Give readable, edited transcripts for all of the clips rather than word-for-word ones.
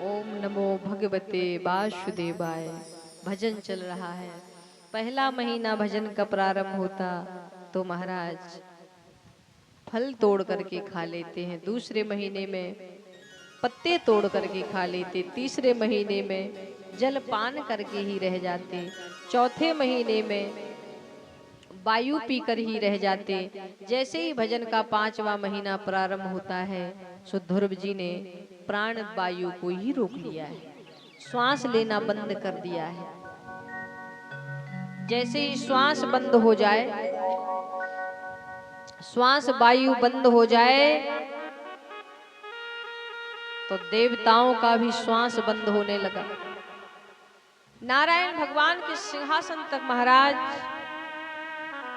ओम नमो भगवते वासुदेवाय। भजन चल रहा है। पहला महीना भजन का प्रारंभ होता तो महाराज फल तोड़ करके खा लेते हैं, दूसरे महीने में पत्ते तोड़ करके खा लेते, तीसरे महीने में जल पान करके ही रह जाते, चौथे महीने में वायु पीकर ही रह जाते। जैसे ही भजन का 5वां महीना प्रारंभ होता है सो ध्रुव जी ने प्राण वायु को ही रोक लिया है, श्वास लेना बंद कर दिया है। जैसे ही श्वास बंद हो जाए, श्वास वायु बंद हो जाए तो देवताओं का भी श्वास बंद होने लगा। नारायण भगवान के सिंहासन तक महाराज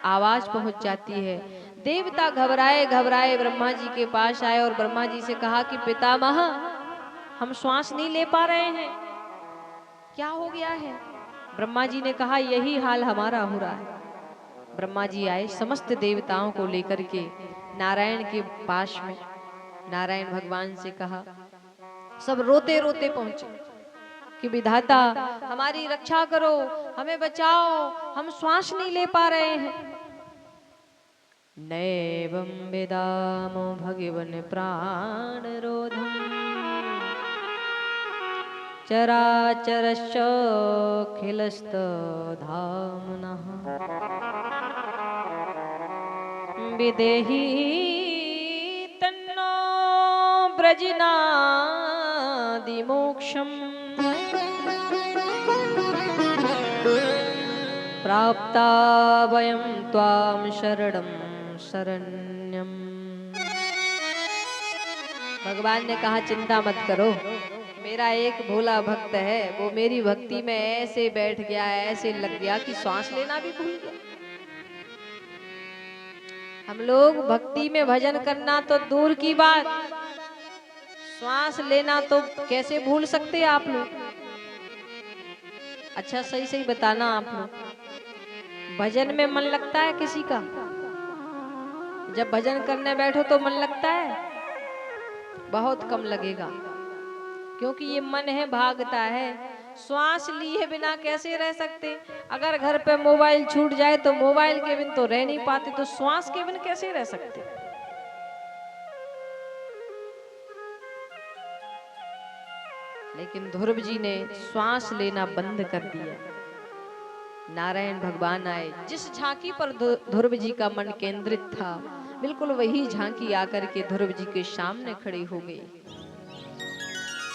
आवाज पहुंच जाती है। देवता घबराए घबराए ब्रह्मा जी के पास आए और ब्रह्मा जी से कहा कि पितामह, हम श्वास नहीं ले पा रहे हैं, क्या हो गया है? ब्रह्मा जी ने कहा यही हाल हमारा हो रहा है। ब्रह्मा जी आए समस्त देवताओं को लेकर के नारायण के पास में, नारायण भगवान से कहा, सब रोते रोते पहुंचे कि विधाता हमारी रक्षा करो, हमें बचाओ, हम श्वास नहीं ले पा रहे हैं। नैवं वेदामो भगवन प्राण रोधम चराचरश्च खिलस्त धामनः विदेहि तन्नो ब्रजनादि मोक्षम् प्राप्ता वयं त्वां शरणं शरण्यम। भगवान ने कहा चिंता मत करो, मेरा एक भोला भक्त है, वो मेरी भक्ति में ऐसे बैठ गया, ऐसे लग गया कि श्वास लेना भी भूल गया। हम लोग भक्ति में भजन करना तो दूर की बात, श्वास लेना तो कैसे भूल सकते आप लोग? अच्छा सही सही बताना आप लोग, भजन में मन लगता है किसी का? जब भजन करने बैठो तो मन लगता है? बहुत कम लगेगा, क्योंकि ये मन है भागता है। श्वास लिए बिना कैसे रह सकते? अगर घर पे मोबाइल छूट जाए तो मोबाइल के बिन तो रह नहीं पाते, तो श्वास के बिन कैसे रह सकते? लेकिन ध्रुव जी ने श्वास लेना बंद कर दिया। नारायण भगवान आए, जिस झांकी पर ध्रुव जी का मन केंद्रित था, बिल्कुल वही झांकी आकर के ध्रुव जी के सामने खड़ी हो गई।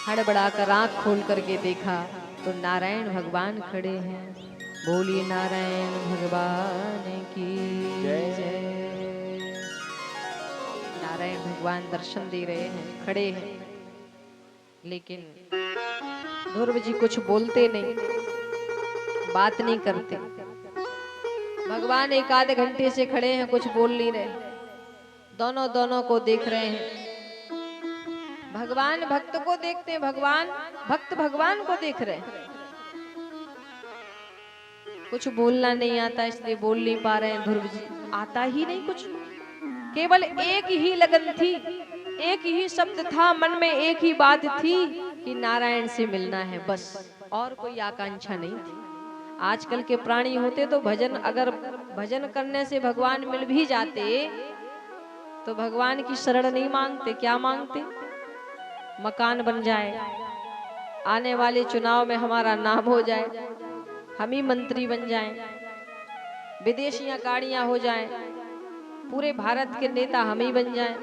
हड़बड़ाकर आंख खोल करके देखा तो नारायण भगवान खड़े हैं। बोलिए नारायण भगवान की जय। नारायण भगवान दर्शन दे रहे हैं, खड़े हैं, लेकिन ध्रुव जी कुछ बोलते नहीं, बात नहीं करते। भगवान एक आधे घंटे से खड़े हैं, कुछ बोल नहीं रहे, दोनों को देख रहे हैं। भगवान भक्त को देखते हैं, भगवान भक्त भगवान को देख रहे हैं। कुछ बोलना नहीं आता इसलिए बोल नहीं पा रहे हैं ध्रुव जी, आता ही नहीं कुछ। केवल एक ही लगन थी, एक ही शब्द था मन में, एक ही बात थी कि नारायण से मिलना है, बस, और कोई आकांक्षा नहीं थी। आजकल के प्राणी होते तो भजन, अगर भजन करने से भगवान मिल भी जाते तो भगवान की शरण नहीं मांगते। क्या मांगते? मकान बन जाए, आने वाले चुनाव में हमारा नाम हो जाए, हम ही मंत्री बन जाएं, विदेशियां गाड़ियां हो जाएं, पूरे भारत के नेता हम ही बन जाएं।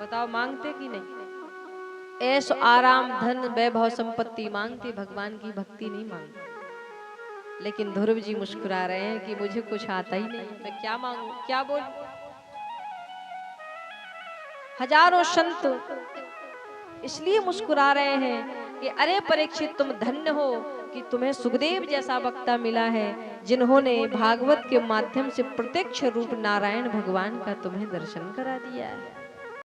बताओ मांगते कि नहीं? ऐसो आराम धन वैभव संपत्ति मांगते, भगवान की भक्ति नहीं मांगते। लेकिन ध्रुव जी मुस्कुरा रहे हैं कि मुझे कुछ आता ही नहीं, मैं क्या मांगू, क्या बोलूं? हजारों संत इसलिए मुस्कुरा रहे हैं कि अरे परीक्षित, तुम धन्य हो कि तुम्हें सुखदेव जैसा वक्ता मिला है, जिन्होंने भागवत के माध्यम से प्रत्यक्ष रूप नारायण भगवान का तुम्हें दर्शन करा दिया है।